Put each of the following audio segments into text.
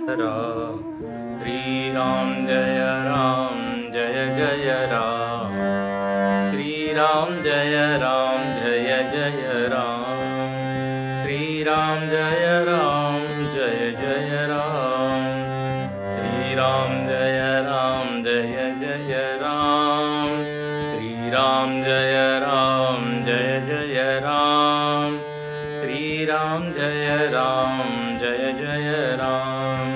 राम श्री राम जय जय राम श्री राम जय जय राम श्री राम जय जय राम श्री राम जय जय राम श्री राम जय जय राम श्री राम जय जय राम श्री राम जय जय राम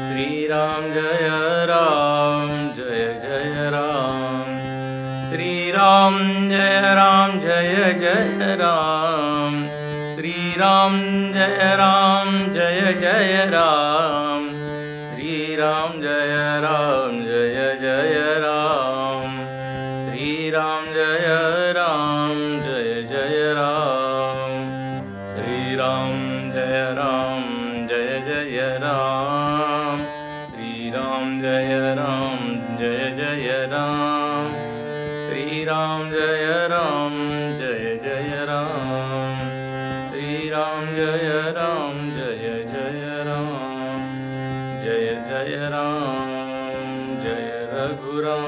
श्री राम जय जय राम श्री राम जय जय राम श्री राम जय जय राम श्री राम जय जय राम श्री राम जय जय राम श्री राम जय जय राम श्री राम जय जय राम श्री राम जय जय राम जय जय राम जय रघुराम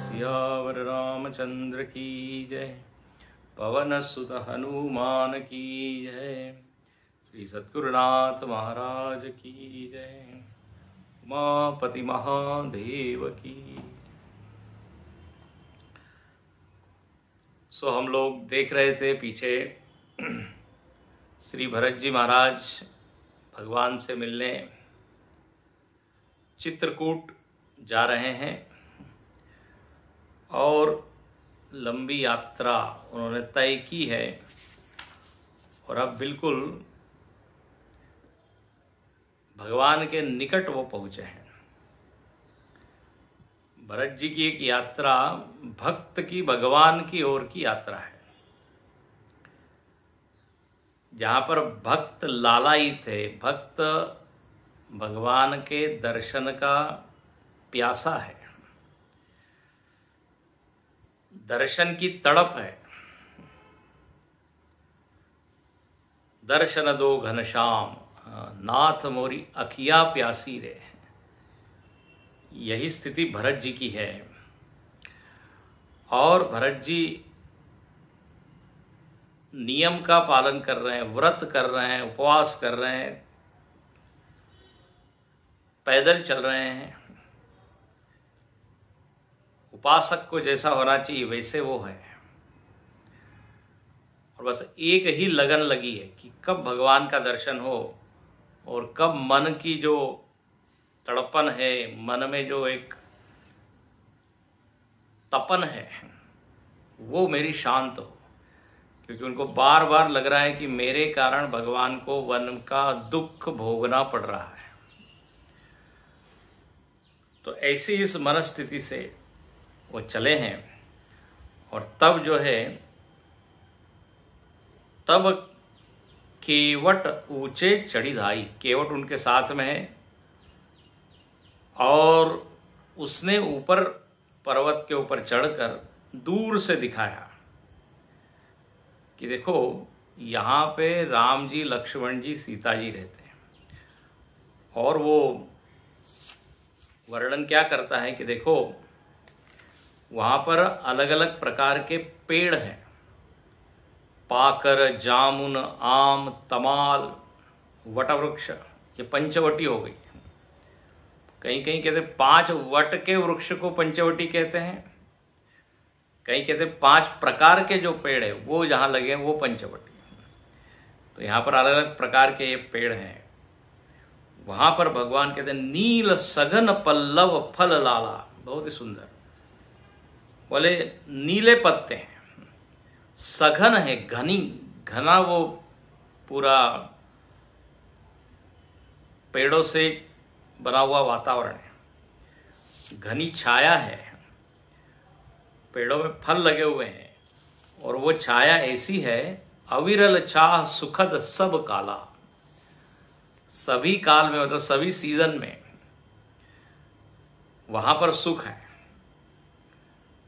सियावर रामचंद्र की जय पवन सुत हनुमान की जय श्री सद्गुरुनाथ महाराज की जय उमापति महादेव की। सो हम लोग देख रहे थे पीछे श्री भरत जी महाराज भगवान से मिलने चित्रकूट जा रहे हैं और लंबी यात्रा उन्होंने तय की है और अब बिल्कुल भगवान के निकट वो पहुंचे हैं। भरत जी की एक यात्रा भक्त की भगवान की ओर की यात्रा है, जहां पर भक्त लालायित थे, भक्त भगवान के दर्शन का प्यासा है, दर्शन की तड़प है। दर्शन दो घनश्याम नाथ मोरी अखिया प्यासी रे, यही स्थिति भरत जी की है। और भरत जी नियम का पालन कर रहे हैं, व्रत कर रहे हैं, उपवास कर रहे हैं, पैदल चल रहे हैं। उपासक को जैसा होना चाहिए वैसे वो है, और बस एक ही लगन लगी है कि कब भगवान का दर्शन हो और कब मन की जो तड़पन है, मन में जो एक तपन है, वो मेरी शांत हो। क्योंकि उनको बार बार लग रहा है कि मेरे कारण भगवान को वन का दुख भोगना पड़ रहा है। तो ऐसी इस मनस्थिति से वो चले हैं। और तब जो है, तब केवट ऊंचे चढ़ी धाई, केवट उनके साथ में है और उसने ऊपर पर्वत के ऊपर चढ़कर दूर से दिखाया कि देखो यहाँ पे राम जी, लक्ष्मण जी, सीता जी रहते हैं। और वो वर्णन क्या करता है कि देखो वहाँ पर अलग अलग प्रकार के पेड़ हैं, पाकर, जामुन, आम, तमाल, वटवृक्ष, ये पंचवटी हो गई। कहीं कहीं कहते 5 वट के वृक्ष को पंचवटी कहते हैं, कहीं कहते 5 प्रकार के जो पेड़ है वो जहाँ लगे हैं वो पंचवटी। तो यहाँ पर अलग अलग प्रकार के ये पेड़ हैं। वहाँ पर भगवान कहते हैं नील सघन पल्लव फल लाला, बहुत ही सुंदर। बोले नीले पत्ते हैं, सघन है, घना वो पूरा पेड़ों से बना हुआ वातावरण है, घनी छाया है, पेड़ों में फल लगे हुए हैं और वो छाया ऐसी है, अविरल चाह सुखद सब काला, सभी काल में मतलब सभी सीजन में वहां पर सुख है।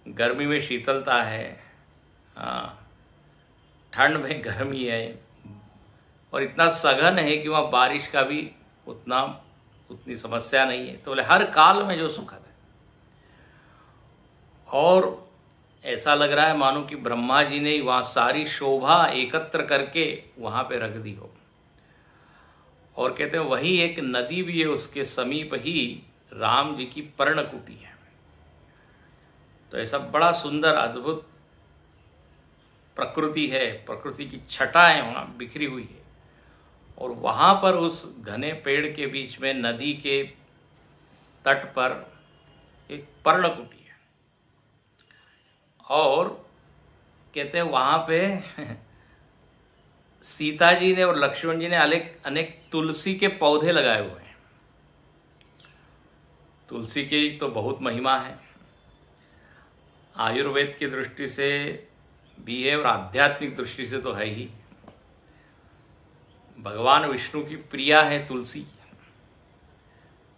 गर्मी में शीतलता है, ठंड में गर्मी है, और इतना सघन है कि वहाँ बारिश का भी उतनी समस्या नहीं है। तो बोले हर काल में जो सुखद है। और ऐसा लग रहा है मानो कि ब्रह्मा जी ने वहाँ सारी शोभा एकत्र करके वहाँ पे रख दी हो। और कहते हैं वही एक नदी भी है, उसके समीप ही राम जी की पर्णकुटी है। तो ऐसा बड़ा सुंदर अद्भुत प्रकृति है, प्रकृति की छटाएं वहाँ बिखरी हुई है। और वहाँ पर उस घने पेड़ के बीच में नदी के तट पर एक पर्णकुटी है। और कहते हैं वहाँ पे सीता जी ने और लक्ष्मण जी ने अनेक तुलसी के पौधे लगाए हुए हैं। तुलसी की तो बहुत महिमा है, आयुर्वेद की दृष्टि से भी है और आध्यात्मिक दृष्टि से तो है ही। भगवान विष्णु की प्रिया है तुलसी,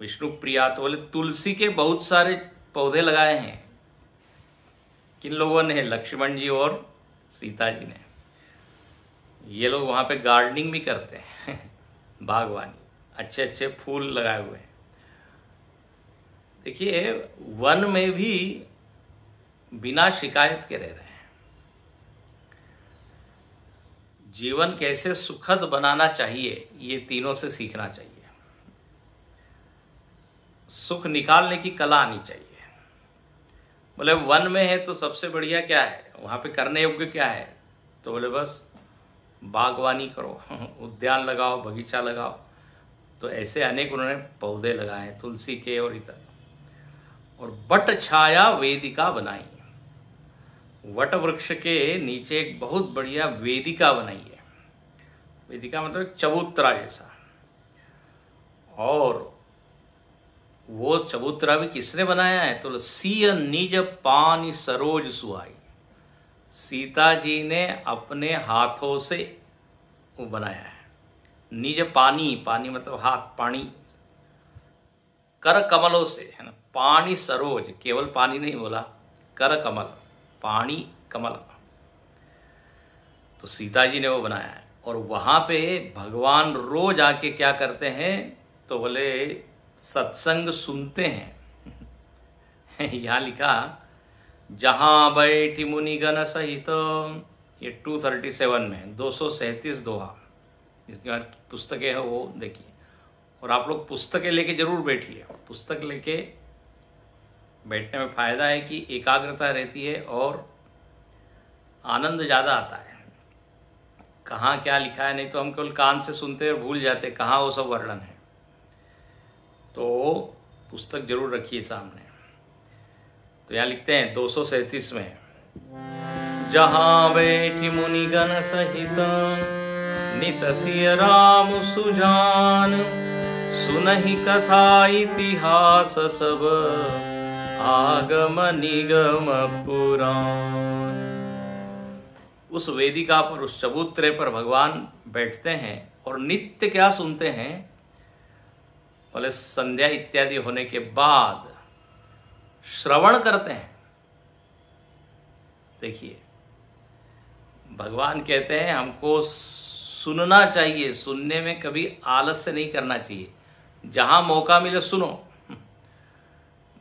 विष्णु प्रिया। तो बोले तुलसी के बहुत सारे पौधे लगाए हैं। किन लोगों ने? लक्ष्मण जी और सीता जी ने। ये लोग वहाँ पे गार्डनिंग भी करते हैं बागवानी, अच्छे अच्छे फूल लगाए हुए हैं। देखिए वन में भी बिना शिकायत के रह रहे हैं। जीवन कैसे सुखद बनाना चाहिए ये तीनों से सीखना चाहिए। सुख निकालने की कला आनी चाहिए। बोले वन में है तो सबसे बढ़िया क्या है, वहां पे करने योग्य क्या है? तो बोले बस बागवानी करो, उद्यान लगाओ, बगीचा लगाओ। तो ऐसे अनेक उन्होंने पौधे लगाए हैं तुलसी के और इतर। और बट छाया वेदिका बनाई, वट वृक्ष के नीचे एक बहुत बढ़िया वेदिका बनाई है। वेदिका मतलब एक चबूतरा जैसा। और वो चबूतरा भी किसने बनाया है? तो सीय निज पानी सरोज सुहाई, सीता जी ने अपने हाथों से वो बनाया है। निज पानी, पानी मतलब हाथ, पानी कर कमलों से, है ना। पानी सरोज, केवल पानी नहीं बोला, कर कमल, पानी कमल। तो सीता जी ने वो बनाया है। और वहां पे भगवान रोज आके क्या करते हैं? तो बोले सत्संग सुनते हैं। यहां लिखा जहां बैठी मुनिगण सहित, ये 237 में 237 दोहा जिसकी पुस्तकें है वो देखिए। और आप लोग पुस्तकें लेके जरूर बैठिए। पुस्तक लेके बैठने में फायदा है कि एकाग्रता रहती है और आनंद ज्यादा आता है। कहाँ क्या लिखा है, नहीं तो हम केवल कान से सुनते और भूल जाते कहाँ वो सब वर्णन है। तो पुस्तक जरूर रखिए सामने। तो यहाँ लिखते हैं 237 में, जहां बैठी मुनिगण सहित नित सिय राम सुजान, सुनहि कथा इतिहास सब आगम निगम पुराण। उस वेदिका पर, उस चबूतरे पर भगवान बैठते हैं और नित्य क्या सुनते हैं? बोले संध्या इत्यादि होने के बाद श्रवण करते हैं। देखिए भगवान कहते हैं हमको सुनना चाहिए, सुनने में कभी आलस्य नहीं करना चाहिए। जहां मौका मिले सुनो।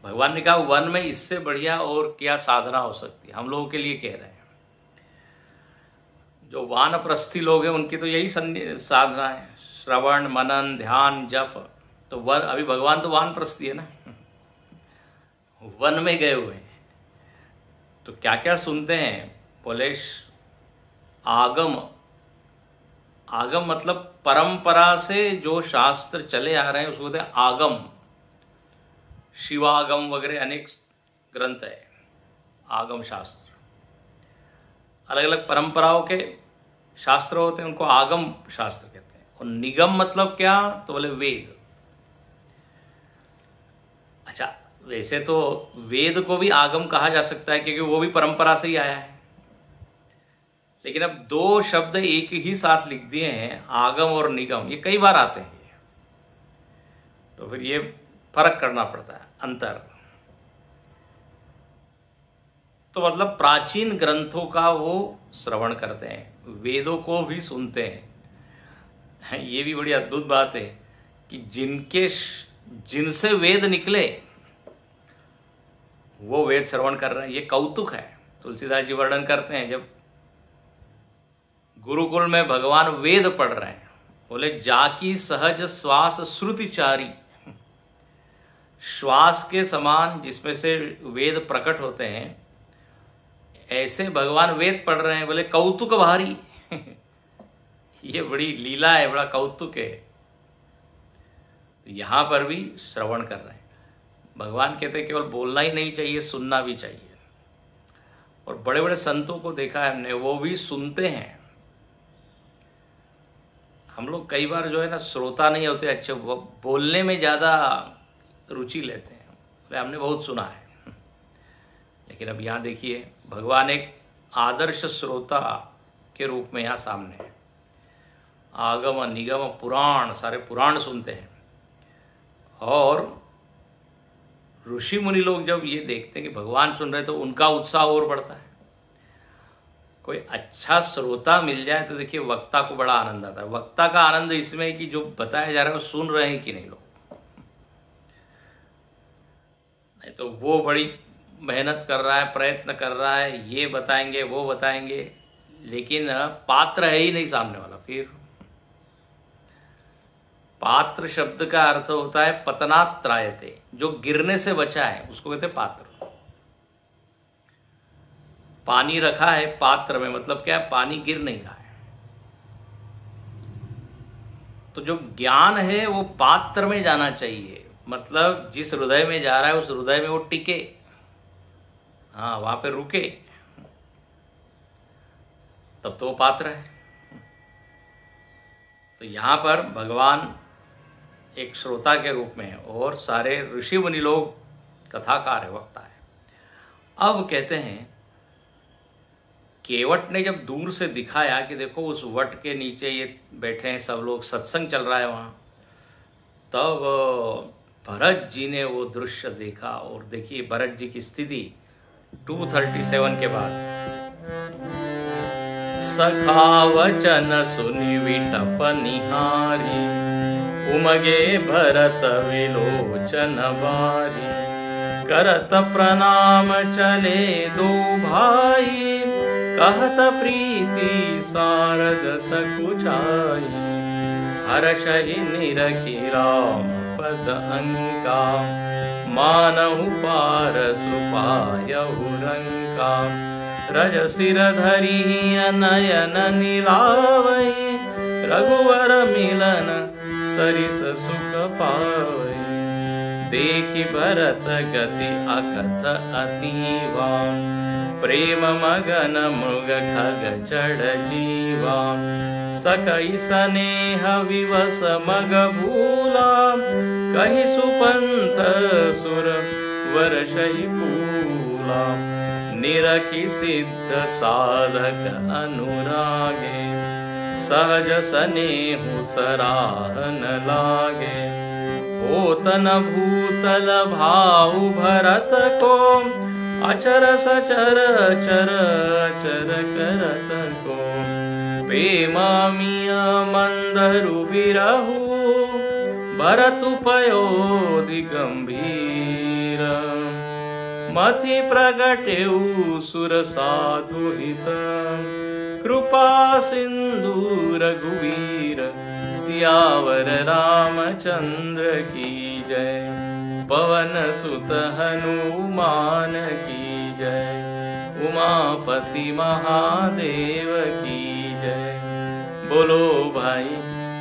भगवान ने कहा वन में इससे बढ़िया और क्या साधना हो सकती है। हम लोगों के लिए कह रहे हैं। जो वानप्रस्थी लोग हैं उनकी तो यही साधना है, श्रवण, मनन, ध्यान, जप। तो वन, अभी भगवान तो वानप्रस्थी है ना, वन में गए हुए हैं। तो क्या क्या सुनते हैं? बोले आगम। आगम मतलब परंपरा से जो शास्त्र चले आ रहे हैं उसको कहते हैं आगम। शिवागम वगैरह अनेक ग्रंथ है, आगम शास्त्र। अलग अलग परंपराओं के शास्त्र होते हैं, उनको आगम शास्त्र कहते हैं। और निगम मतलब क्या? तो बोले वेद। अच्छा, वैसे तो वेद को भी आगम कहा जा सकता है क्योंकि वो भी परंपरा से ही आया है। लेकिन अब दो शब्द एक ही साथ लिख दिए हैं, आगम और निगम, ये कई बार आते हैं। तो फिर ये फर्क करना पड़ता है, अंतर। तो मतलब प्राचीन ग्रंथों का वो श्रवण करते हैं, वेदों को भी सुनते हैं। ये भी बड़ी अद्भुत बात है कि जिनसे वेद निकले वो वेद श्रवण कर रहे हैं। ये कौतुक है। तुलसीदास जी वर्णन करते हैं, जब गुरुकुल में भगवान वेद पढ़ रहे हैं, बोले जाकी सहज श्वास श्रुतिचारी, श्वास के समान जिसमें से वेद प्रकट होते हैं, ऐसे भगवान वेद पढ़ रहे हैं। बोले कौतुक भारी। ये बड़ी लीला है, बड़ा कौतुक है। यहां पर भी श्रवण कर रहे हैं। भगवान कहते हैं केवल बोलना ही नहीं चाहिए, सुनना भी चाहिए। और बड़े बड़े संतों को देखा है हमने, वो भी सुनते हैं। हम लोग कई बार जो है ना श्रोता नहीं होते, अच्छे वो बोलने में ज्यादा रुचि लेते हैं। हमने बहुत सुना है, लेकिन अब यहां देखिए भगवान एक आदर्श श्रोता के रूप में यहां सामने है। आगम निगम पुराण, सारे पुराण सुनते हैं। और ऋषि मुनि लोग जब ये देखते हैं कि भगवान सुन रहे तो उनका उत्साह और बढ़ता है। कोई अच्छा श्रोता मिल जाए तो देखिए वक्ता को बड़ा आनंद आता है। वक्ता का आनंद इसमें है कि जो बताया जा रहा है वो सुन रहे हैं कि नहीं लोग। नहीं तो वो बड़ी मेहनत कर रहा है, प्रयत्न कर रहा है, ये बताएंगे वो बताएंगे, लेकिन पात्र है ही नहीं सामने वाला। फिर पात्र शब्द का अर्थ होता है पतनात् त्रायते, जो गिरने से बचा है उसको कहते पात्र। पानी रखा है पात्र में, मतलब क्या है, पानी गिर नहीं रहा है। तो जो ज्ञान है वो पात्र में जाना चाहिए, मतलब जिस हृदय में जा रहा है उस हृदय में वो टिके, हाँ वहां पे रुके, तब तो वो पात्र है। तो यहां पर भगवान एक श्रोता के रूप में है और सारे ऋषि मुनि लोग कथाकार है, वक्ता है। अब कहते हैं केवट ने जब दूर से दिखाया कि देखो उस वट के नीचे ये बैठे हैं सब लोग, सत्संग चल रहा है वहां, तब भरत जी ने वो दृश्य देखा। और देखिए भरत जी की स्थिति 237 के बाद, सखा वचन सुनि विटप निहारी, उमगे भरत विलोचन बारी, करत प्रणाम चले दो भाई, कहत प्रीति सारद सकुचाई, हर्षहि निरखि राम पद अंका, मानहु पार सुपायहु रंका, रज सिर धरि नयन नीलावै, रघुवर मिलन सरिस सुख पावै, देखि भरत गति अकथ अतीवा, प्रेम मगन मृग खग जड़ जीवा, सकई स्नेह विवश मग भूला, कहि सुपंथ सुर वर्षहि फूला, निरखि सिद्ध साधक अनुरागे, सहज स्नेहु सराहन लागे, होतन भूतल भाऊ भरत को, अचर सचर चर अचर करत को, प्रेमिया मंदरु बिरहु, भरतु पयोधि गंभीर, मति प्रगटेउ सुर साधु हित, कृपा सिंधु रघुवीर, सियावर रामचंद्र की जय, पवन सुत हनुमान की जय, उमापति महादेव की जय, बोलो भाई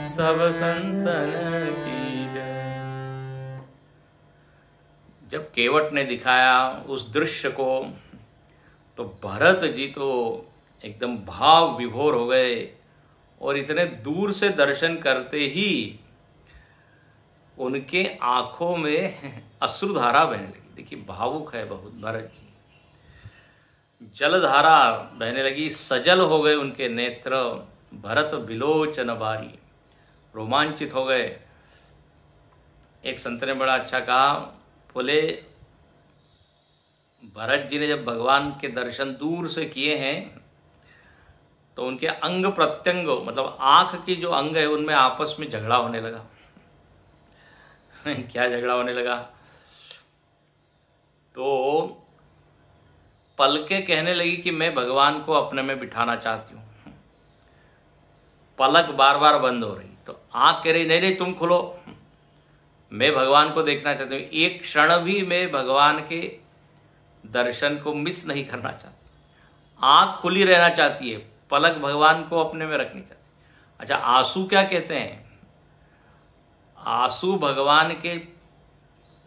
सब संतन की जय। जब केवट ने दिखाया उस दृश्य को तो भरत जी तो एकदम भाव विभोर हो गए और इतने दूर से दर्शन करते ही उनके आंखों में अश्रुधारा बहने लगी। देखिए भावुक है बहुत भरत जी, जलधारा बहने लगी, सजल हो गए उनके नेत्र, भरत बिलोचन बारी, रोमांचित हो गए। एक संत ने बड़ा अच्छा कहा, बोले भरत जी ने जब भगवान के दर्शन दूर से किए हैं तो उनके अंग प्रत्यंग, मतलब आंख की जो अंग है उनमें आपस में झगड़ा होने लगा। क्या झगड़ा होने लगा? तो पलकें कहने लगी कि मैं भगवान को अपने में बिठाना चाहती हूँ। पलक बार बार बंद हो रही, तो आंख कह रही नहीं नहीं तुम खुलो, मैं भगवान को देखना चाहती हूँ, एक क्षण भी मैं भगवान के दर्शन को मिस नहीं करना चाहती। आंख खुली रहना चाहती है, पलक भगवान को अपने में रखनी चाहती है। अच्छा, आंसू क्या कहते हैं? आंसू भगवान के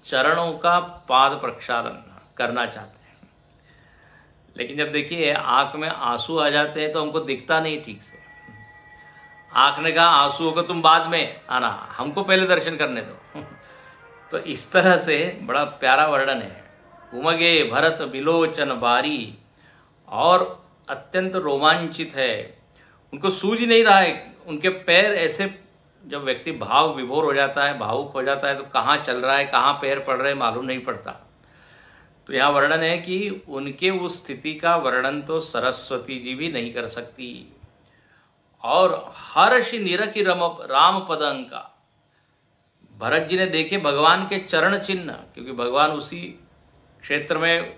चरणों का पाद प्रक्षालन करना चाहते हैं। लेकिन जब देखिए आंख में आंसू आ जाते हैं तो हमको दिखता नहीं ठीक से। आंख ने कहा आंसुओं को तुम बाद में आना, हमको पहले दर्शन करने दो। तो इस तरह से बड़ा प्यारा वर्णन है। उमगे भरत बिलोचन बारी, और अत्यंत रोमांचित है, उनको सूझ नहीं रहा है। उनके पैर ऐसे, जब व्यक्ति भाव विभोर हो जाता है, भावुक हो जाता है, तो कहाँ चल रहा है, कहाँ पैर पड़ रहे हैं मालूम नहीं पड़ता। तो यहाँ वर्णन है कि उनके उस स्थिति का वर्णन तो सरस्वती जी भी नहीं कर सकती। और हर्ष निरखि राम पदं का, भरत जी ने देखे भगवान के चरण चिन्ह, क्योंकि भगवान उसी क्षेत्र में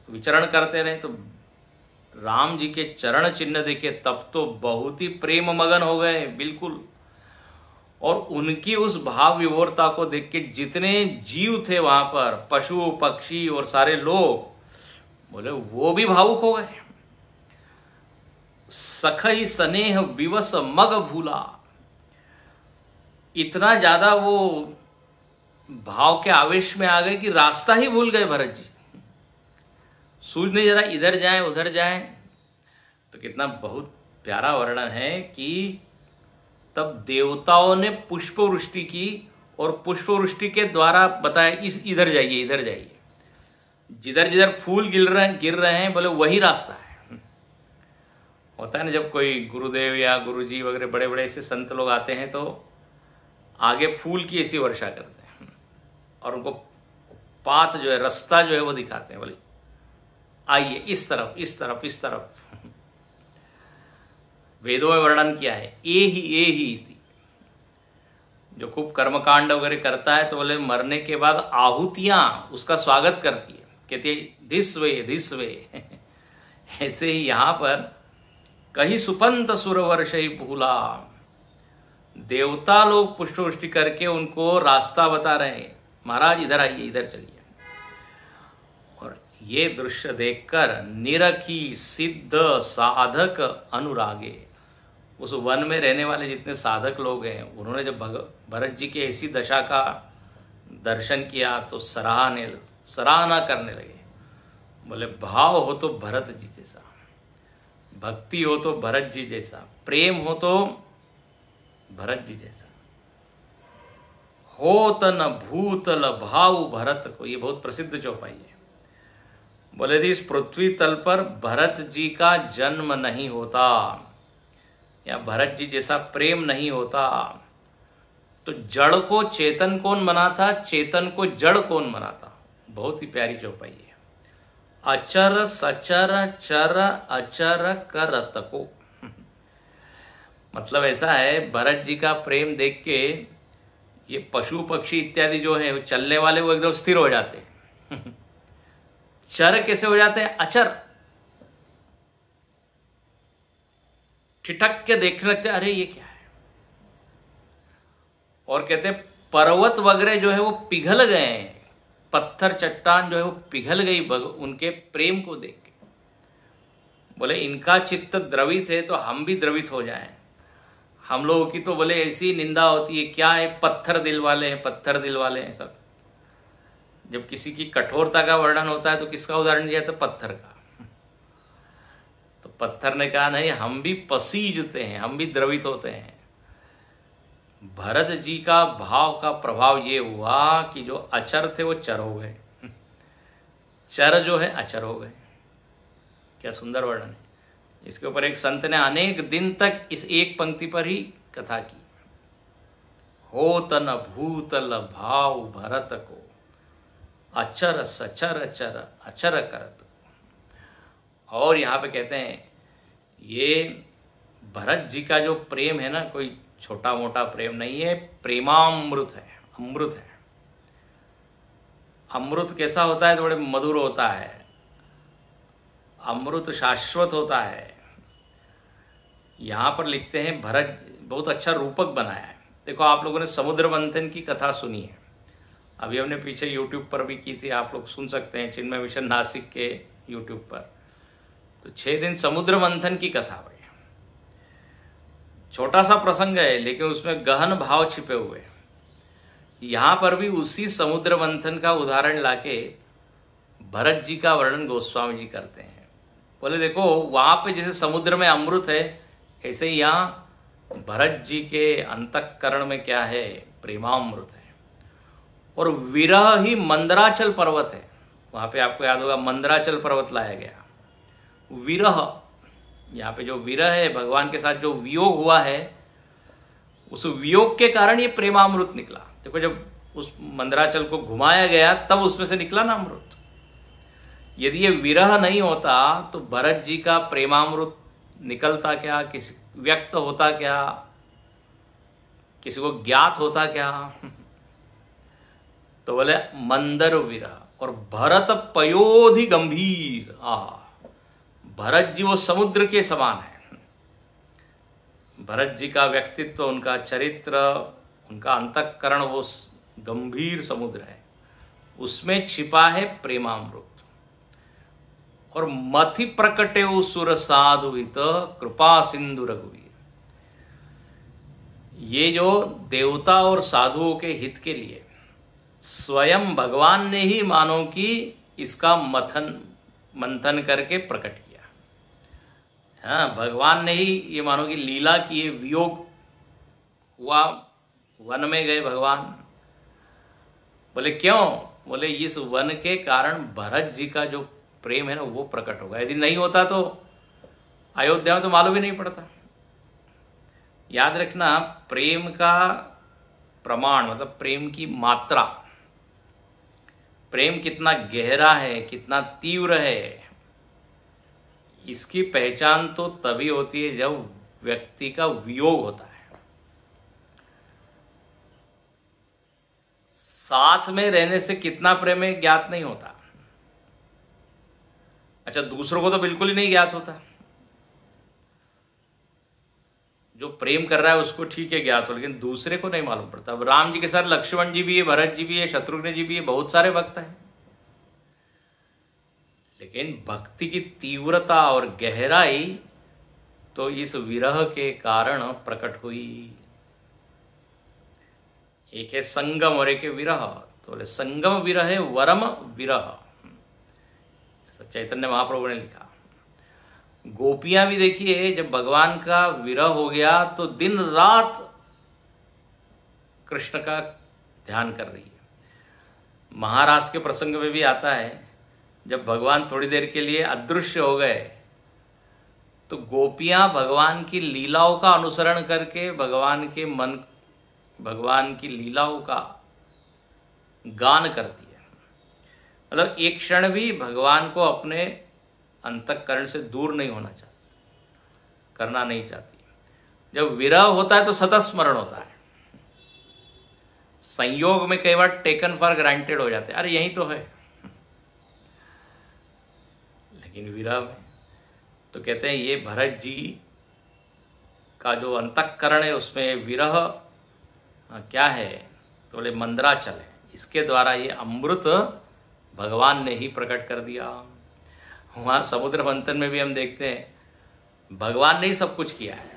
विचरण करते रहे, तो राम जी के चरण चिन्ह देखे तब तो बहुत ही प्रेम मगन हो गए बिल्कुल। और उनकी उस भाव विभोरता को देख के जितने जीव थे वहां पर, पशु पक्षी और सारे लोग, बोले वो भी भावुक हो गए। सखई स्नेह विवश मग भूला, इतना ज्यादा वो भाव के आवेश में आ गए कि रास्ता ही भूल गए भरत जी। सूझ नहीं जरा, इधर जाएं उधर जाएं। तो कितना बहुत प्यारा वर्णन है कि तब देवताओं ने पुष्प वृष्टि की, और पुष्प वृष्टि के द्वारा बताया इस इधर जाइए इधर जाइए, जिधर जिधर फूल गिर रहे हैं बोले वही रास्ता है। होता है ना, जब कोई गुरुदेव या गुरुजी वगैरह बड़े बड़े ऐसे संत लोग आते हैं तो आगे फूल की ऐसी वर्षा करते हैं और उनको पाथ जो है, रास्ता जो है वो दिखाते हैं, बोले आइए इस तरफ इस तरफ इस तरफ। वेदों में वर्णन किया है ए ही थी। जो खूब कर्मकांड वगैरह करता है तो बोले मरने के बाद आहुतियां उसका स्वागत करती है, कहती है दिस वे। ऐसे ही यहां पर कहीं सुपंत सुरवर्ष ही भूला, देवता लोग पुष्पवृष्टि करके उनको रास्ता बता रहे हैं, महाराज इधर आइए इधर चलिए। और ये दृश्य देखकर निरखी सिद्ध साधक अनुरागे, उस वन में रहने वाले जितने साधक लोग हैं उन्होंने जब भरत जी की ऐसी दशा का दर्शन किया तो सराहना करने लगे। बोले भाव हो तो भरत जी जैसा, भक्ति हो तो भरत जी जैसा, प्रेम हो तो भरत जी जैसा, हो तन भूतल भाव भरत को। ये बहुत प्रसिद्ध चौपाई है। बोले थी इस पृथ्वी तल पर भरत जी का जन्म नहीं होता या भरत जी जैसा प्रेम नहीं होता तो जड़ को चेतन कौन बनाता, चेतन को जड़ कौन बनाता। बहुत ही प्यारी चौपाई है। अचर सचर चर अचर करत को, मतलब ऐसा है भरत जी का प्रेम देख के ये पशु पक्षी इत्यादि जो है चलने वाले वो एकदम स्थिर हो जाते हैं। चर कैसे हो जाते हैं? अचर, ठिठक के देखने लगते अरे ये क्या है। और कहते हैं पर्वत वगैरह जो है वो पिघल गए हैं, पत्थर चट्टान जो है वो पिघल गई उनके प्रेम को देख के। बोले इनका चित्त द्रवित है तो हम भी द्रवित हो जाएं। हम लोगों की तो बोले ऐसी निंदा होती है, क्या है पत्थर दिल वाले हैं, पत्थर दिल वाले हैं सब। जब किसी की कठोरता का वर्णन होता है तो किसका उदाहरण दिया था? पत्थर का। तो पत्थर ने कहा नहीं, हम भी पसीजते हैं, हम भी द्रवित होते हैं। भरत जी का भाव का प्रभाव ये हुआ कि जो अचर थे वो चर हो गए, चर जो है अचर हो गए। क्या सुंदर वर्णन है। इसके ऊपर एक संत ने अनेक दिन तक इस एक पंक्ति पर ही कथा की। हो तन भूतल भाव भरत को, अचर सचर चर अचर करत। और यहां पे कहते हैं ये भरत जी का जो प्रेम है ना, कोई छोटा मोटा प्रेम नहीं है, प्रेमामृत है, अमृत है। अमृत कैसा होता है? थोड़े मधुर होता है, अमृत शाश्वत होता है। यहां पर लिखते हैं भरत, बहुत अच्छा रूपक बनाया है। देखो, आप लोगों ने समुद्र मंथन की कथा सुनी है, अभी हमने पीछे यूट्यूब पर भी की थी, आप लोग सुन सकते हैं चिन्मय मिशन नासिक के यूट्यूब पर। तो 6 दिन समुद्र मंथन की कथा भाई, छोटा सा प्रसंग है लेकिन उसमें गहन भाव छिपे हुए हैं। यहां पर भी उसी समुद्र मंथन का उदाहरण लाके भरत जी का वर्णन गोस्वामी जी करते हैं। बोले देखो, वहां पे जैसे समुद्र में अमृत है, ऐसे ही यहां भरत जी के अंतःकरण में क्या है? प्रेमामृत है। और विरह ही मंदराचल पर्वत है। वहां पे आपको याद होगा मंदराचल पर्वत लाया गया। विरह, यहाँ पे जो विरह है, भगवान के साथ जो वियोग हुआ है, उस वियोग के कारण ये प्रेमामृत निकला। देखो, जब उस मंदराचल को घुमाया गया तब उसमें से निकला ना अमृत। यदि ये विरह नहीं होता तो भरत जी का प्रेमामृत निकलता क्या? किसी व्यक्त होता क्या? किसी को ज्ञात होता क्या? तो बोले मंदर विरह। और भरत पयोधि गंभीर, भरत जी वो समुद्र के समान है। भरत जी का व्यक्तित्व, उनका चरित्र, उनका अंतःकरण वो गंभीर समुद्र है, उसमें छिपा है प्रेमामृत। और मथि प्रकटे सुर साधुवित कृपा सिंधु रघुवीर। ये जो देवता और साधुओं के हित के लिए स्वयं भगवान ने ही मानो कि इसका मंथन करके प्रकट किया। हाँ, भगवान ने ही ये मानो कि लीला की, ये वियोग हुआ, वन में गए भगवान। बोले क्यों? बोले इस वन के कारण भरत जी का जो प्रेम है ना, वो प्रकट होगा। यदि नहीं होता तो अयोध्या में तो मालूम ही नहीं पड़ता। याद रखना, प्रेम का प्रमाण मतलब प्रेम की मात्रा, प्रेम कितना गहरा है, कितना तीव्र है, इसकी पहचान तो तभी होती है जब व्यक्ति का वियोग होता है। साथ में रहने से कितना प्रेम है ज्ञात नहीं होता। अच्छा, दूसरों को तो बिल्कुल ही नहीं ज्ञात होता। जो प्रेम कर रहा है उसको ठीक है ज्ञात हो, लेकिन दूसरे को नहीं मालूम पड़ता। अब राम जी के साथ लक्ष्मण जी भी है, भरत जी भी है, शत्रुघ्न जी भी है, बहुत सारे भक्त हैं, लेकिन भक्ति की तीव्रता और गहराई तो इस विरह के कारण प्रकट हुई। एक है संगम और एक है विरह। तो बोले संगम विरह है वरम विरह, चैतन्य महाप्रभु ने लिखा। गोपियां भी देखिए, जब भगवान का विरह हो गया तो दिन रात कृष्ण का ध्यान कर रही है। महाराज के प्रसंग में भी आता है, जब भगवान थोड़ी देर के लिए अदृश्य हो गए तो गोपियां भगवान की लीलाओं का अनुसरण करके भगवान की लीलाओं का गान करती है। मतलब एक क्षण भी भगवान को अपने अंतःकरण से दूर नहीं करना नहीं चाहती। जब विरह होता है तो सतत स्मरण होता है। संयोग में कई बार टेकन फॉर ग्रांटेड हो जाते हैं, अरे यही तो है, लेकिन विरह में तो कहते हैं ये भरत जी का जो अंतःकरण है उसमें विरह क्या है? तो बोले मंदराचल है। इसके द्वारा ये अमृत भगवान ने ही प्रकट कर दिया। वहां समुद्र मंथन में भी हम देखते हैं भगवान ने ही सब कुछ किया है।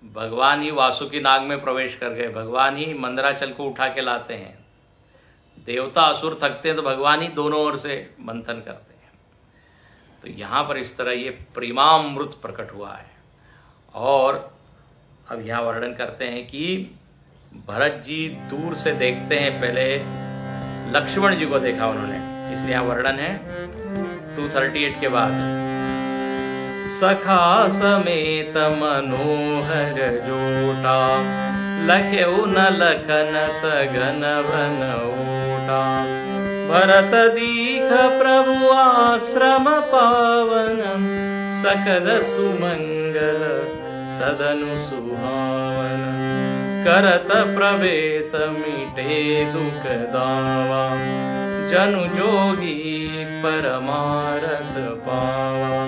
भगवान ही वासुकी नाग में प्रवेश कर गए, भगवान ही मंदराचल को उठा के लाते हैं। देवता असुर थकते हैं तो भगवान ही दोनों ओर से मंथन करते हैं। तो यहां पर इस तरह ये प्रेमामृत प्रकट हुआ है। और अब यहां वर्णन करते हैं कि भरत जी दूर से देखते हैं, पहले लक्ष्मण जी को देखा उन्होंने, इसलिए यहां वर्णन है 238 के बाद। सखा समेत मनोहर जोटा, लख्यऊ न लखन सघन वन ओटा। भरत दीख प्रभु आश्रम पावन, सकल सुमंगल सदनु सुहावन, करत प्रवेश मिटे दुख दावा, जनु जोगी परमारथ पावा।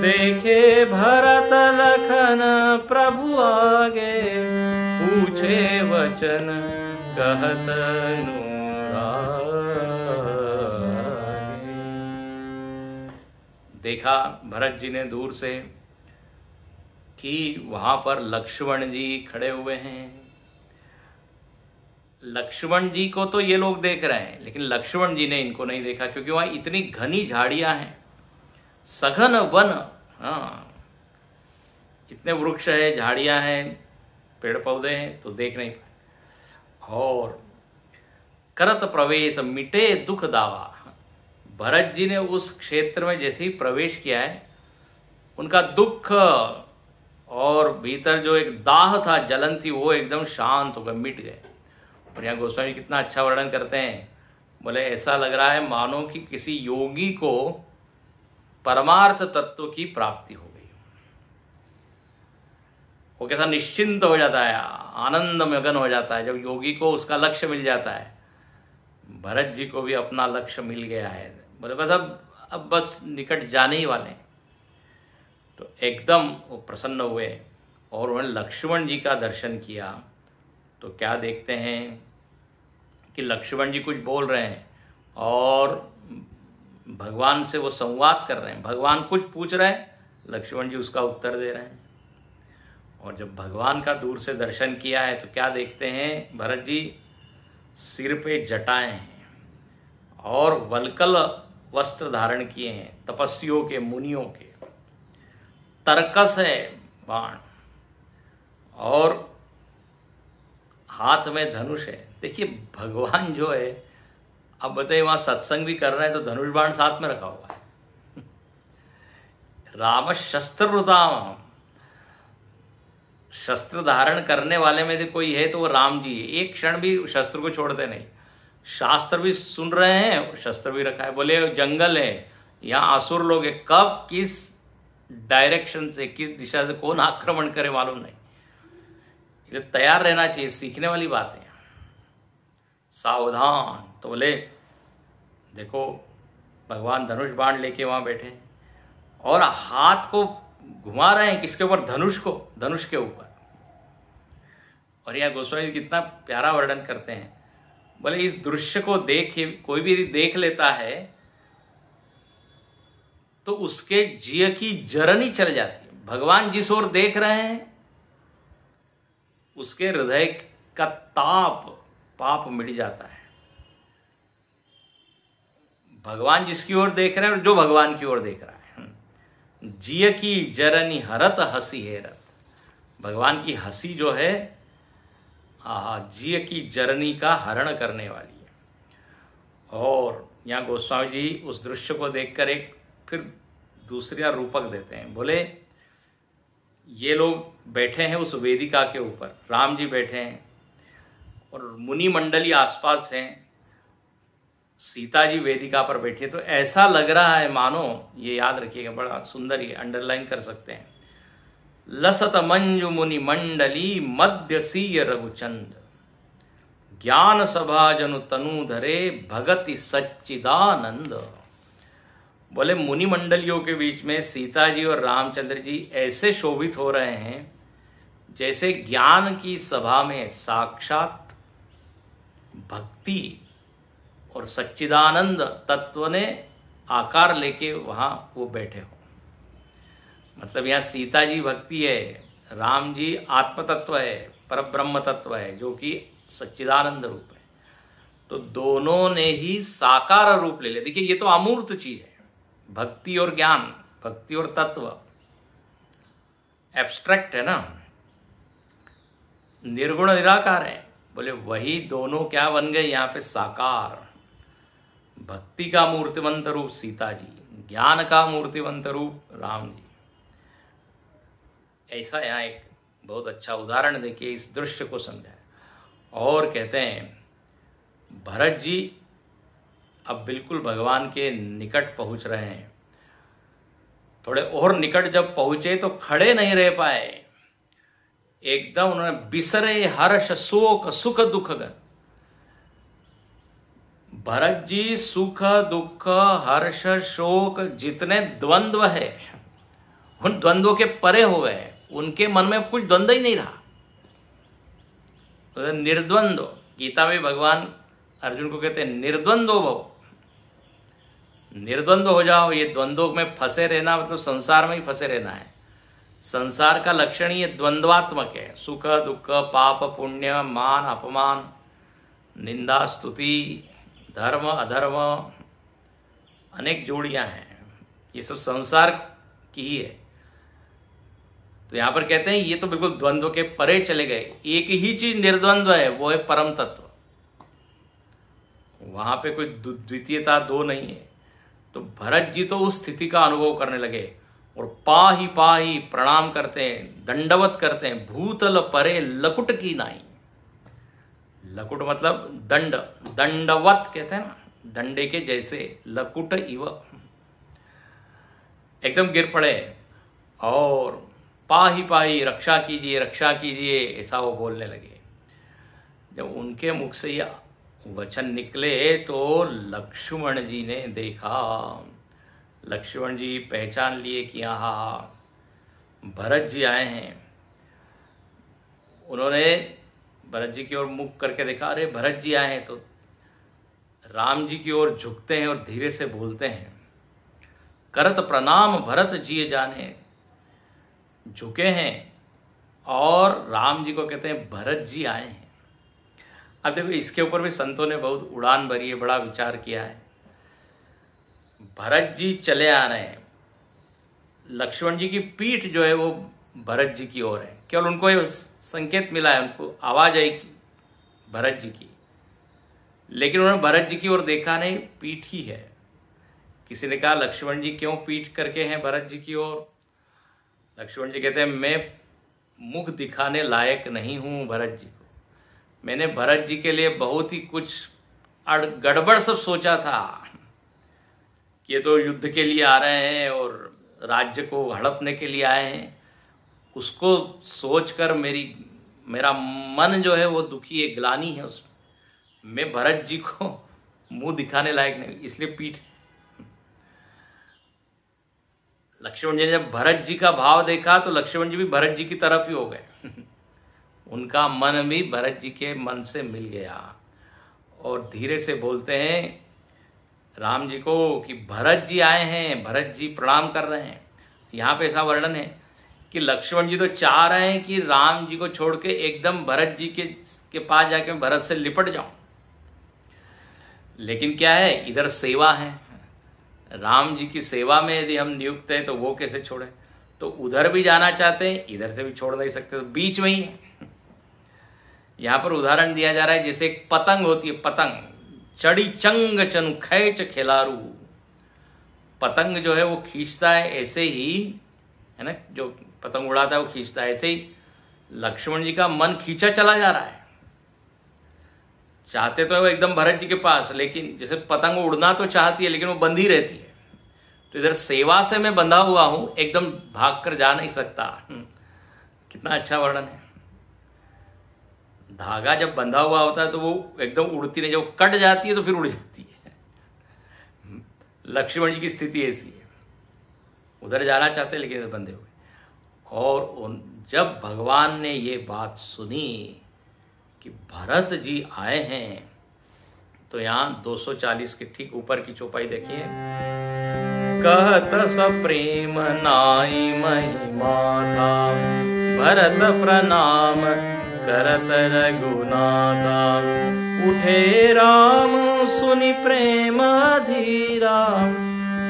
देखे भरत लखन प्रभु आगे, पूछे वचन कहत अनुरागे। देखा भरत जी ने दूर से कि वहां पर लक्ष्मण जी खड़े हुए हैं। लक्ष्मण जी को तो ये लोग देख रहे हैं, लेकिन लक्ष्मण जी ने इनको नहीं देखा, क्योंकि वहां इतनी घनी झाड़ियां हैं, सघन वन, हाँ इतने वृक्ष है, झाड़ियां हैं, पेड़ पौधे हैं, तो देख नहीं पाए। और करत प्रवेश मिटे दुख दावा, भरत जी ने उस क्षेत्र में जैसे ही प्रवेश किया है, उनका दुख और भीतर जो एक दाह था, जलन थी, वो एकदम शांत हो गए, मिट गए। और यहाँ गोस्वामी कितना अच्छा वर्णन करते हैं, बोले ऐसा लग रहा है मानो कि किसी योगी को परमार्थ तत्व की प्राप्ति हो गई, वो कैसा निश्चिंत हो जाता है, आनंद मगन हो जाता है जब योगी को उसका लक्ष्य मिल जाता है। भरत जी को भी अपना लक्ष्य मिल गया है, बोले बस अब बस निकट जाने ही वाले हैं। तो एकदम वो प्रसन्न हुए और उन्होंने लक्ष्मण जी का दर्शन किया। तो क्या देखते हैं कि लक्ष्मण जी कुछ बोल रहे हैं और भगवान से वो संवाद कर रहे हैं, भगवान कुछ पूछ रहे हैं, लक्ष्मण जी उसका उत्तर दे रहे हैं। और जब भगवान का दूर से दर्शन किया है तो क्या देखते हैं, भरत जी सिर पे जटाएं हैं और वल्कल वस्त्र धारण किए हैं, तपस्वियों के, मुनियों के, तरकस है बाण, और हाथ में धनुष है। देखिए भगवान जो है, अब बताइए वहां सत्संग भी कर रहे हैं तो धनुष बाण साथ में रखा हुआ है। राम शस्त्र वृताम, शस्त्र धारण करने वाले में से कोई है तो वो राम जी है, एक क्षण भी शस्त्र को छोड़ते नहीं। शास्त्र भी सुन रहे हैं, शस्त्र भी रखा है। बोले जंगल है, यहाँ असुर लोग है, कब किस डायरेक्शन से, किस दिशा से कौन आक्रमण करे मालूम नहीं, ये तैयार रहना चाहिए, सीखने वाली बात है। सावधान। तो बोले देखो भगवान धनुष बाण लेके वहां बैठे और हाथ को घुमा रहे हैं, किसके ऊपर, धनुष को, धनुष के ऊपर। और यह गोस्वामी कितना प्यारा वर्णन करते हैं, बोले इस दृश्य को देख कोई भी देख लेता है तो उसके जिय की जरनी चल जाती है। भगवान जिस ओर देख रहे हैं उसके हृदय का पाप मिट जाता है। भगवान जिसकी ओर देख रहे हैं, जो भगवान की ओर देख रहा है, जिय की जरनी हरत हसी हेरत, भगवान की हंसी जो है जिय की जरनी का हरण करने वाली है। और यहाँ गोस्वामी जी उस दृश्य को देखकर एक फिर दूसरा रूपक देते हैं। बोले ये लोग बैठे हैं उस वेदिका के ऊपर, राम जी बैठे हैं और मुनि मंडली आसपास हैं, सीता जी वेदिका पर बैठी है। तो ऐसा लग रहा है मानो, ये याद रखिएगा, बड़ा सुंदर, ये अंडरलाइन कर सकते हैं, लसत मंजु मुनि मंडली मध्य सीय रघुचंद, ज्ञान सभा जनु तनु धरे भगति सच्चिदानंद। बोले मुनि मंडलियों के बीच में सीता जी और रामचंद्र जी ऐसे शोभित हो रहे हैं जैसे ज्ञान की सभा में साक्षात भक्ति और सच्चिदानंद तत्व ने आकार लेके वहां वो बैठे हो। मतलब यहाँ सीता जी भक्ति है, राम जी आत्म तत्व है, परब्रह्म तत्व है, जो कि सच्चिदानंद रूप है। तो दोनों ने ही साकार रूप ले लिया। देखिए ये तो अमूर्त चीज है, भक्ति और ज्ञान, भक्ति और तत्व एब्स्ट्रैक्ट है ना, निर्गुण निराकार है। बोले वही दोनों क्या बन गए यहाँ पे, साकार। भक्ति का मूर्तिमंत रूप सीता जी, ज्ञान का मूर्तिमंत रूप राम जी। ऐसा यहाँ एक बहुत अच्छा उदाहरण देखिए, इस दृश्य को समझाए। और कहते हैं भरत जी अब बिल्कुल भगवान के निकट पहुंच रहे हैं थोड़े और निकट जब पहुंचे तो खड़े नहीं रह पाए, एकदम उन्होंने बिसरे हर्ष शोक सुख दुख गन। भरत जी सुख दुख हर्ष शोक जितने द्वंद्व है उन द्वंद्वों के परे हो गए, उनके मन में कुछ द्वंद्व ही नहीं रहा। तो निर्द्वंद्व, गीता में भगवान अर्जुन को कहते हैं निर्द्वंद्व भव, निर्द्वंद्व हो जाओ। ये द्वंद्वों में फंसे रहना मतलब संसार में ही फंसे रहना है। संसार का लक्षण ही द्वंद्वात्मक है, सुख दुख पाप पुण्य मान अपमान निंदा स्तुति धर्म अधर्म, अनेक जोड़ियां हैं, ये सब संसार की ही है। तो यहां पर कहते हैं ये तो बिल्कुल द्वंद्व के परे चले गए, एक ही चीज निर्द्वंद्व है, वो है परम तत्व। वहां पे कोई द्वितीयता दो नहीं है। तो भरत जी तो उस स्थिति का अनुभव करने लगे और पाही पाही प्रणाम करते हैं, दंडवत करते हैं, भूतल परे लकुट की नाई। लकुट मतलब दंड, दंडवत कहते हैं ना, डंडे के जैसे, लकुट इव, एकदम गिर पड़े और पाही पाही रक्षा कीजिए ऐसा वो बोलने लगे। जब उनके मुख से यह वचन निकले तो लक्ष्मण जी ने देखा, लक्ष्मण जी पहचान लिए कि यहाँ भरत जी आए हैं। उन्होंने भरत जी की ओर मुख करके देखा, अरे भरत जी आए हैं। तो राम जी की ओर झुकते हैं और धीरे से बोलते हैं, करत प्रणाम भरत जी जाने। झुके हैं और राम जी को कहते हैं भरत जी आए हैं। अब देखो इसके ऊपर भी संतों ने बहुत उड़ान भरी है, बड़ा विचार किया है। भरत जी चले आ रहे हैं, लक्ष्मण जी की पीठ जो है वो भरत जी की ओर है, केवल उनको ये संकेत मिला है, उनको आवाज आई भरत जी की, लेकिन उन्होंने भरत जी की ओर देखा नहीं, पीठ ही है। किसी ने कहा लक्ष्मण जी क्यों पीठ करके हैं भरत जी की ओर? लक्ष्मण जी कहते हैं मैं मुख दिखाने लायक नहीं हूं भरत जी को। मैंने भरत जी के लिए बहुत ही कुछ गड़बड़ सब सोचा था कि ये तो युद्ध के लिए आ रहे हैं और राज्य को हड़पने के लिए आए हैं। उसको सोचकर मेरा मन जो है वो दुखी है, ग्लानि है उसमें। मैं भरत जी को मुंह दिखाने लायक नहीं, इसलिए पीठ। लक्ष्मण जी ने जब भरत जी का भाव देखा तो लक्ष्मण जी भी भरत जी की तरफ ही हो गए। उनका मन भी भरत जी के मन से मिल गया और धीरे से बोलते हैं राम जी को कि भरत जी आए हैं, भरत जी प्रणाम कर रहे हैं। यहाँ पे ऐसा वर्णन है कि लक्ष्मण जी तो चाह रहे हैं कि राम जी को छोड़ के एकदम भरत जी के पास जाके भरत से लिपट जाऊं, लेकिन क्या है इधर सेवा है, राम जी की सेवा में यदि हम नियुक्त हैं तो वो कैसे छोड़े। तो उधर भी जाना चाहते हैं, इधर से भी छोड़ नहीं सकते, तो बीच में ही है। यहां पर उदाहरण दिया जा रहा है जैसे एक पतंग होती है, पतंग चढ़ी चंग चन खैच खेलारू। पतंग जो है वो खींचता है ऐसे ही, है ना, जो पतंग उड़ाता है वो खींचता है, ऐसे ही लक्ष्मण जी का मन खींचा चला जा रहा है। चाहते तो है वो एकदम भरत जी के पास, लेकिन जैसे पतंग उड़ना तो चाहती है लेकिन वो बंधी रहती है। तो इधर सेवा से मैं बंधा हुआ हूं, एकदम भाग कर जा नहीं सकता। कितना अच्छा वर्णन है। धागा जब बंधा हुआ होता है तो वो एकदम उड़ती नहीं, जब कट जाती है तो फिर उड़ जाती है। लक्ष्मण जी की स्थिति ऐसी है, उधर जाना चाहते लेकिन इधर बंधे हुए। और जब भगवान ने ये बात सुनी कि भरत जी आए हैं, तो यहाँ 240 के ठीक ऊपर की चौपाई देखिए, कहत सप्रेम नाई महिमा था, भरत प्रणाम करत रघुनाथा, उठे राम सुनि प्रेम धीरा,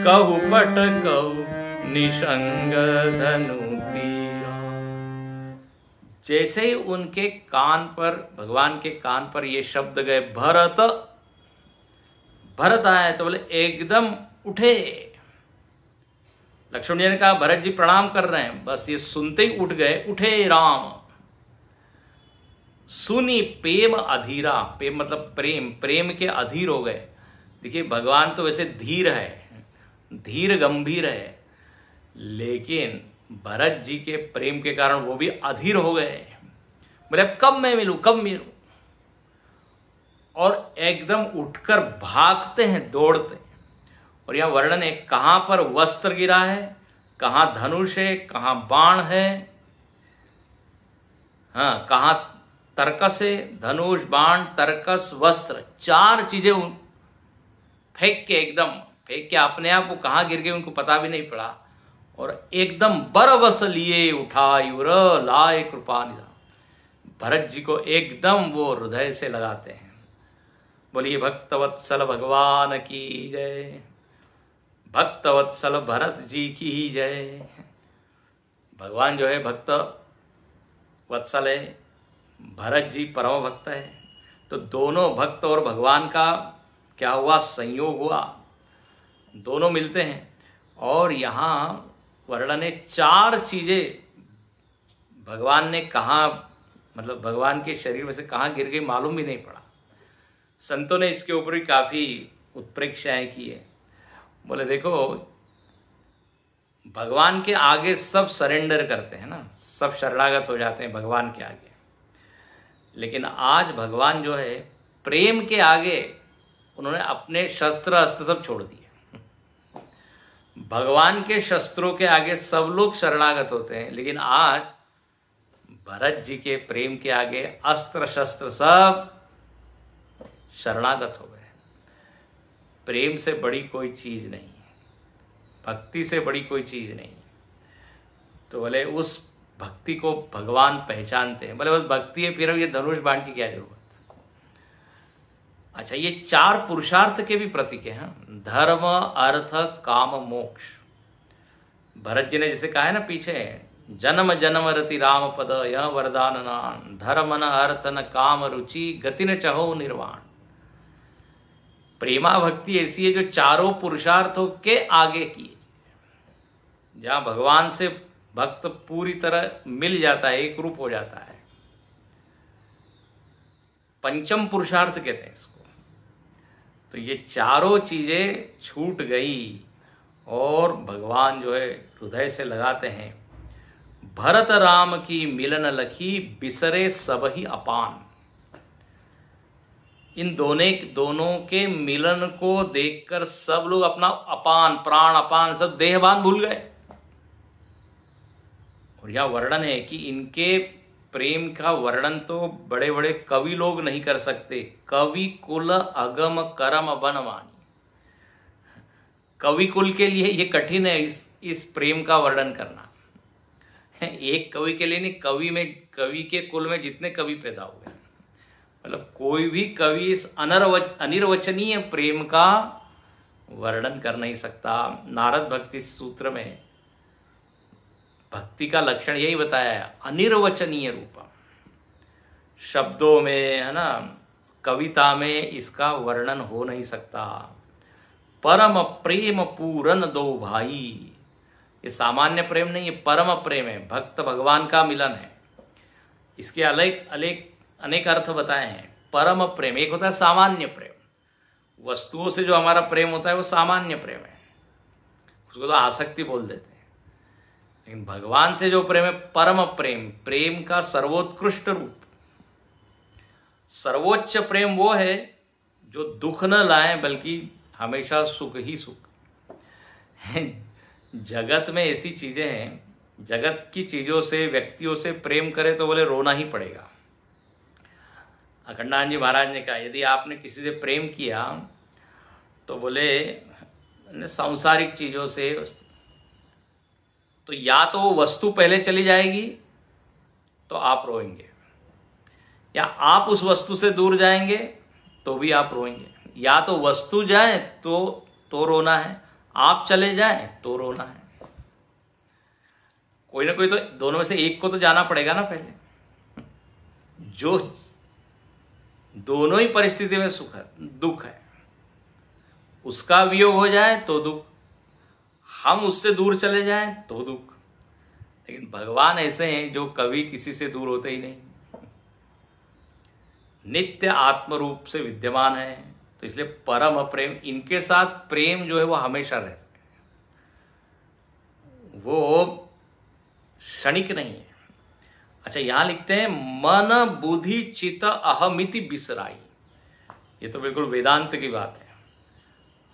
कहु पट कहु निशंग धनु तीरा। जैसे ही उनके कान पर, भगवान के कान पर ये शब्द गए भरत, भरत आए, तो बोले एकदम उठे। लक्ष्मण जी ने कहा भरत जी प्रणाम कर रहे हैं, बस ये सुनते ही उठ गए, उठे राम सुनी प्रेम अधीरा। प्रेम मतलब प्रेम, प्रेम के अधीर हो गए। देखिए भगवान तो वैसे धीर है, धीर गंभीर है, लेकिन भरत जी के प्रेम के कारण वो भी अधीर हो गए। बोले अब कब मैं मिलूं, कब मिलूं, और एकदम उठकर भागते हैं, दौड़ते। और यह वर्णन है कहां पर वस्त्र गिरा है, कहां धनुष है, कहां बाण है, हाँ कहां तरकस है, धनुष बाण तरकस वस्त्र, 4 चीजें फेंक के, एकदम फेंक के अपने आप वो कहां गिर गए उनको पता भी नहीं पड़ा। और एकदम बरबस लिए उठायुर लाए कृपा निधान, भरत जी को एकदम वो हृदय से लगाते हैं। बोलिए भक्तवत्सल भगवान की जय, भक्तवत्सल भरत जी की जय। भगवान जो है भक्त वत्सल है, भरत जी परम भक्त है। तो दोनों भक्त और भगवान का क्या हुआ, संयोग हुआ, दोनों मिलते हैं। और यहां वर्णन है 4 चीजें भगवान ने कहा, मतलब भगवान के शरीर में से कहां गिर गई मालूम भी नहीं पड़ा। संतों ने इसके ऊपर भी काफी उत्प्रेक्षाएं की है। बोले देखो भगवान के आगे सब सरेंडर करते हैं ना, सब शरणागत हो जाते हैं भगवान के आगे। लेकिन आज भगवान जो है प्रेम के आगे उन्होंने अपने शस्त्र अस्त्र सब छोड़ दिए। भगवान के शस्त्रों के आगे सब लोग शरणागत होते हैं, लेकिन आज भरत जी के प्रेम के आगे अस्त्र शस्त्र सब शरणागत हो गए। प्रेम से बड़ी कोई चीज नहीं, भक्ति से बड़ी कोई चीज नहीं। तो बोले उस भक्ति को भगवान पहचानते हैं। बोले बस भक्ति है, फिर अब ये धनुष बाण की क्या जरूरत। अच्छा, ये 4 पुरुषार्थ के भी प्रतीक हैं, धर्म अर्थ काम मोक्ष। भरत जी ने जैसे कहा है ना पीछे, जन्म जन्म रति राम पद यह वरदान नान, धर्म न अर्थ न काम रुचि गति न चहो निर्वाण। प्रेमा भक्ति ऐसी है जो चारों पुरुषार्थों के आगे की, जहां भगवान से भक्त पूरी तरह मिल जाता है, एक रूप हो जाता है। पंचम पुरुषार्थ कहते हैं इसको। तो ये चारों चीजें छूट गई और भगवान जो है हृदय से लगाते हैं। भरत राम की मिलन लखी बिसरे सब ही अपान। इन दोनों के मिलन को देखकर सब लोग अपना अपान, प्राण अपान, सब देहभान भूल गए। और यह वर्णन है कि इनके प्रेम का वर्णन तो बड़े बड़े कवि लोग नहीं कर सकते। कवि कुल अगम करम बनवानी। कवि कुल के लिए ये कठिन है इस प्रेम का वर्णन करना। एक कवि के लिए नहीं, कवि के कुल में जितने कवि पैदा हुए, मतलब कोई भी कवि इस अनिर्वचनीय प्रेम का वर्णन कर नहीं सकता। नारद भक्ति सूत्र में भक्ति का लक्षण यही बताया है, अनिर्वचनीय रूपम। शब्दों में, है ना, कविता में इसका वर्णन हो नहीं सकता। परम प्रेम पूरन दो भाई, ये सामान्य प्रेम नहीं, ये परम प्रेम है, भक्त भगवान का मिलन है। इसके अनेक अर्थ बताए हैं। परम प्रेम एक होता है सामान्य प्रेम, वस्तुओं से जो हमारा प्रेम होता है वो सामान्य प्रेम है, उसको तो आसक्ति बोल देते हैं। लेकिन भगवान से जो प्रेम है परम प्रेम, प्रेम का सर्वोत्कृष्ट रूप। सर्वोच्च प्रेम वो है जो दुख न लाए बल्कि हमेशा सुख ही सुख। जगत में ऐसी चीजें हैं, जगत की चीजों से, व्यक्तियों से प्रेम करे तो बोले रोना ही पड़ेगा। अखंडानंद जी महाराज ने कहा यदि आपने किसी से प्रेम किया तो बोले सांसारिक चीजों से, तो या तो वो वस्तु पहले चली जाएगी तो आप रोएंगे, या आप उस वस्तु से दूर जाएंगे तो भी आप रोएंगे। या तो वस्तु जाए तो रोना है, आप चले जाएं तो रोना है। कोई ना कोई तो दोनों में से एक को तो जाना पड़ेगा ना पहले। जो दोनों ही परिस्थिति में सुख है, दुख है, उसका वियोग हो जाए तो दुख, हम उससे दूर चले जाएं तो दुख। लेकिन भगवान ऐसे हैं जो कभी किसी से दूर होते ही नहीं, नित्य आत्म रूप से विद्यमान है। तो इसलिए परम प्रेम, इनके साथ प्रेम जो है वो हमेशा रह सके। वो क्षणिक नहीं है। अच्छा, यहां लिखते हैं मन बुद्धि चित्त अहमिति बिसराई। ये तो बिल्कुल वेदांत की बात है।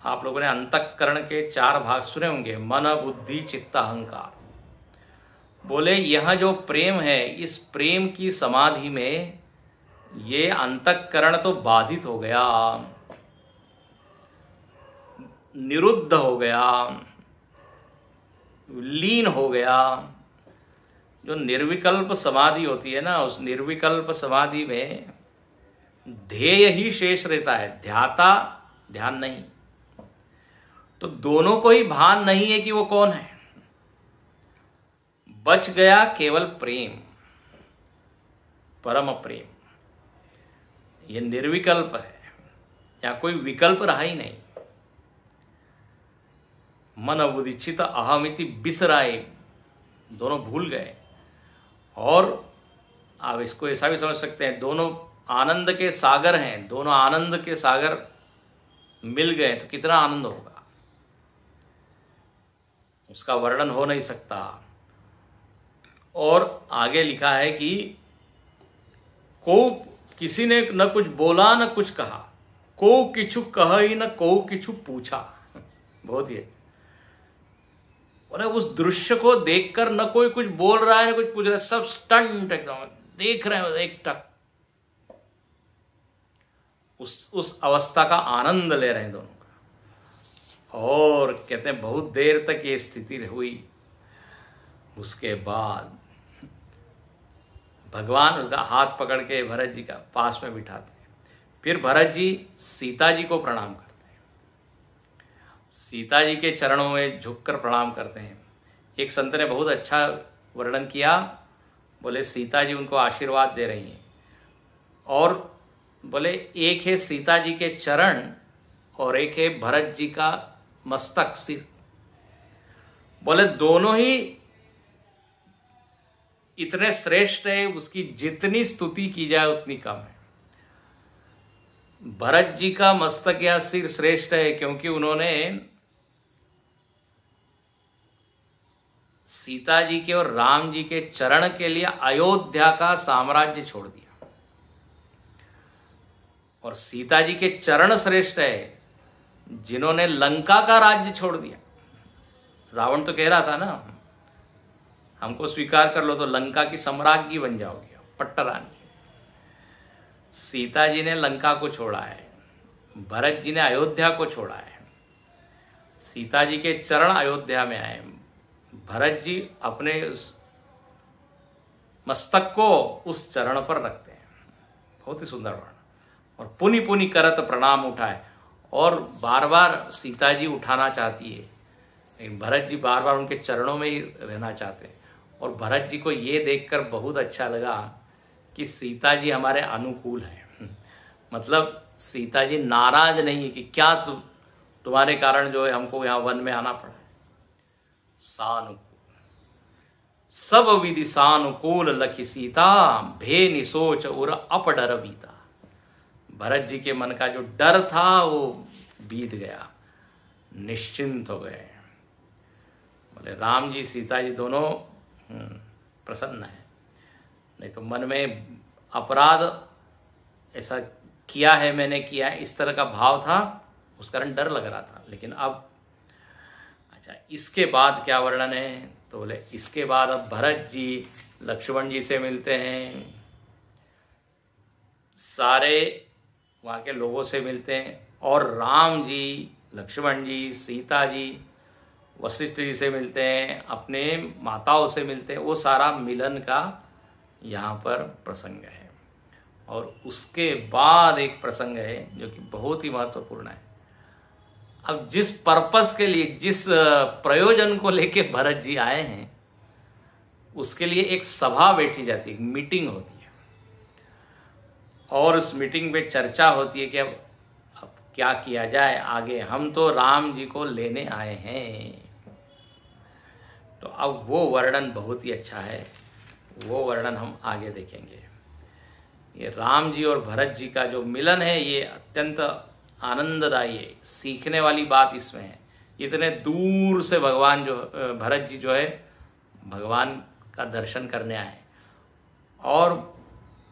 आप लोगों ने अंतःकरण के 4 भाग सुने होंगे, मन बुद्धि चित्त अहंकार। बोले यह जो प्रेम है, इस प्रेम की समाधि में ये अंतःकरण तो बाधित हो गया, निरुद्ध हो गया, लीन हो गया। जो निर्विकल्प समाधि होती है ना, उस निर्विकल्प समाधि में ध्येय ही शेष रहता है, ध्याता ध्यान नहीं। तो दोनों को ही भान नहीं है कि वो कौन है। बच गया केवल प्रेम, परम प्रेम। ये निर्विकल्प है, या कोई विकल्प रहा ही नहीं। मन बुद्धि चित्त अहमिति बिसराए, दोनों भूल गए। और आप इसको ऐसा भी समझ सकते हैं, दोनों आनंद के सागर हैं, दोनों आनंद के सागर मिल गए तो कितना आनंद होगा, उसका वर्णन हो नहीं सकता। और आगे लिखा है कि को किसी ने न कुछ बोला न कुछ कहा, को किछु कहा ही न को किछु पूछा। बहुत ही, और उस दृश्य को देखकर न कोई कुछ बोल रहा है न कुछ पूछ रहा है, सब स्टंट एकदम देख रहे हैं एक टक। उस अवस्था का आनंद ले रहे हैं दोनों का। और कहते हैं बहुत देर तक ये स्थिति हुई। उसके बाद भगवान उसका हाथ पकड़ के भरत जी का पास में बिठाते हैं। फिर भरत जी सीता जी को प्रणाम करते हैं, सीता जी के चरणों में झुककर प्रणाम करते हैं। एक संत ने बहुत अच्छा वर्णन किया, बोले सीता जी उनको आशीर्वाद दे रही हैं, और बोले एक है सीता जी के चरण और एक है भरत जी का मस्तक, सिर। बोले दोनों ही इतने श्रेष्ठ है, उसकी जितनी स्तुति की जाए उतनी कम है। भरत जी का मस्तक या सिर श्रेष्ठ है क्योंकि उन्होंने सीता जी के और राम जी के चरण के लिए अयोध्या का साम्राज्य छोड़ दिया। और सीता जी के चरण श्रेष्ठ है जिन्होंने लंका का राज्य छोड़ दिया। रावण तो कह रहा था ना, हमको स्वीकार कर लो तो लंका की सम्राज्ञी बन जाओगे, पट्टरानी। सीता जी ने लंका को छोड़ा है, भरत जी ने अयोध्या को छोड़ा है। सीता जी के चरण अयोध्या में आए, भरत जी अपने उस मस्तक को उस चरण पर रखते हैं। बहुत ही सुंदर वर्ण। और पुनि पुनि करत प्रणाम उठाए, और बार बार सीता जी उठाना चाहती है, लेकिन भरत जी बार बार उनके चरणों में ही रहना चाहते हैं। और भरत जी को ये देखकर बहुत अच्छा लगा कि सीता जी हमारे अनुकूल हैं। मतलब सीता जी नाराज नहीं है कि क्या तुम्हारे कारण जो है हमको यहाँ वन में आना पड़ा। सानुकूल, सब विधि सानुकूल लखी सीता, भे निसोच और अपडर बीता। भरत जी के मन का जो डर था वो बीत गया, निश्चिंत हो गए। बोले राम जी सीता जी दोनों प्रसन्न है, नहीं तो मन में अपराध ऐसा किया है मैंने, किया है, इस तरह का भाव था, उस कारण डर लग रहा था। लेकिन अब अच्छा, इसके बाद क्या वर्णन है, तो बोले इसके बाद अब भरत जी लक्ष्मण जी से मिलते हैं, सारे वहाँ के लोगों से मिलते हैं, और राम जी, लक्ष्मण जी, सीता जी वशिष्ठ जी से मिलते हैं, अपने माताओं से मिलते हैं। वो सारा मिलन का यहाँ पर प्रसंग है। और उसके बाद एक प्रसंग है जो कि बहुत ही महत्वपूर्ण है। अब जिस पर्पस के लिए, जिस प्रयोजन को लेके भरत जी आए हैं, उसके लिए एक सभा बैठी जाती है, मीटिंग होती है, और उस मीटिंग में चर्चा होती है कि अब क्या किया जाए आगे। हम तो राम जी को लेने आए हैं। तो अब वो वर्णन बहुत ही अच्छा है, वो वर्णन हम आगे देखेंगे। ये राम जी और भरत जी का जो मिलन है ये अत्यंत आनंददायी है। सीखने वाली बात इसमें है, इतने दूर से भगवान जो भरत जी जो है भगवान का दर्शन करने आए, और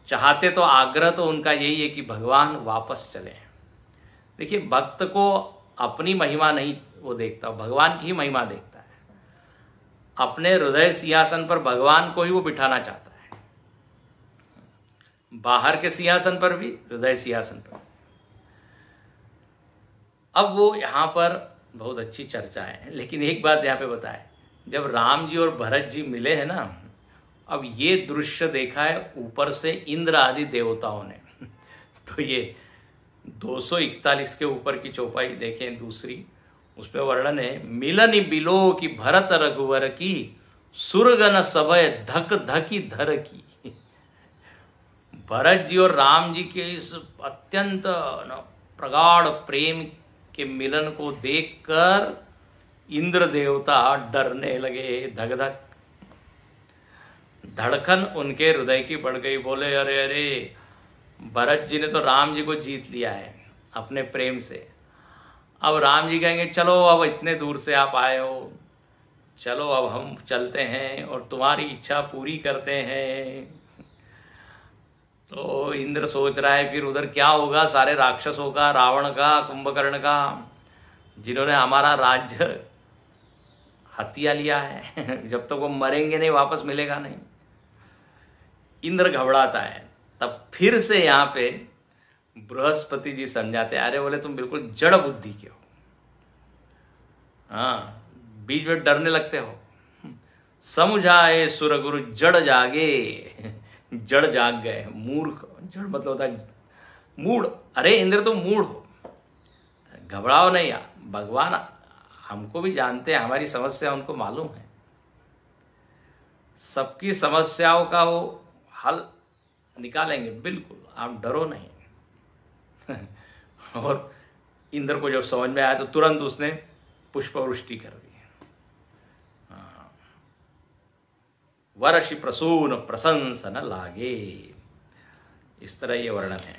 चाहते तो आग्रह तो उनका यही है कि भगवान वापस चले। देखिए, भक्त को अपनी महिमा नहीं वो देखता, भगवान की ही महिमा देखता है। अपने हृदय सिंहासन पर भगवान को ही वो बिठाना चाहता है, बाहर के सिंहासन पर भी, हृदय सिंहासन पर। अब वो यहां पर बहुत अच्छी चर्चा है, लेकिन एक बात यहां पे बताए, जब राम जी और भरत जी मिले हैं ना, अब ये दृश्य देखा है ऊपर से इंद्र आदि देवताओं ने। तो ये 241 के ऊपर की चौपाई देखें दूसरी, उसपे वर्णन है, मिलन बिलो की भरत रघुवर की, सुरगन सभय धक धकी धर की। भरत जी और राम जी के इस अत्यंत प्रगाढ़ प्रेम के मिलन को देखकर इंद्र देवता डरने लगे, धक धक धड़कन उनके हृदय की बढ़ गई। बोले, अरे अरे, भरत जी ने तो राम जी को जीत लिया है अपने प्रेम से। अब राम जी कहेंगे, चलो अब इतने दूर से आप आए हो, चलो अब हम चलते हैं और तुम्हारी इच्छा पूरी करते हैं। तो इंद्र सोच रहा है फिर उधर क्या होगा, सारे राक्षसों का, रावण का, कुंभकर्ण का, जिन्होंने हमारा राज्य हत्या लिया है। जब तक वो मरेंगे नहीं वापस मिलेगा नहीं। इंद्र घबराता है। तब फिर से यहां पे बृहस्पति जी समझाते हैं, अरे बोले तुम बिल्कुल जड़ बुद्धि के हो, हाँ, बीच में डरने लगते हो। समझाए सुर गुरु जड़ जागे, जड़ जाग गए, मूर्ख, जड़ मतलब होता है मूढ़। अरे इंद्र तुम मूढ़ हो, घबराओ नहीं यार, भगवान हमको भी जानते हैं, हमारी समस्या उनको मालूम है, सबकी समस्याओं का वो हल निकालेंगे, बिल्कुल आप डरो नहीं। और इंद्र को जब समझ में आया तो तुरंत उसने पुष्पवृष्टि कर दी। वर्षि प्रसून प्रशंसन लागे, इस तरह ये वर्णन है।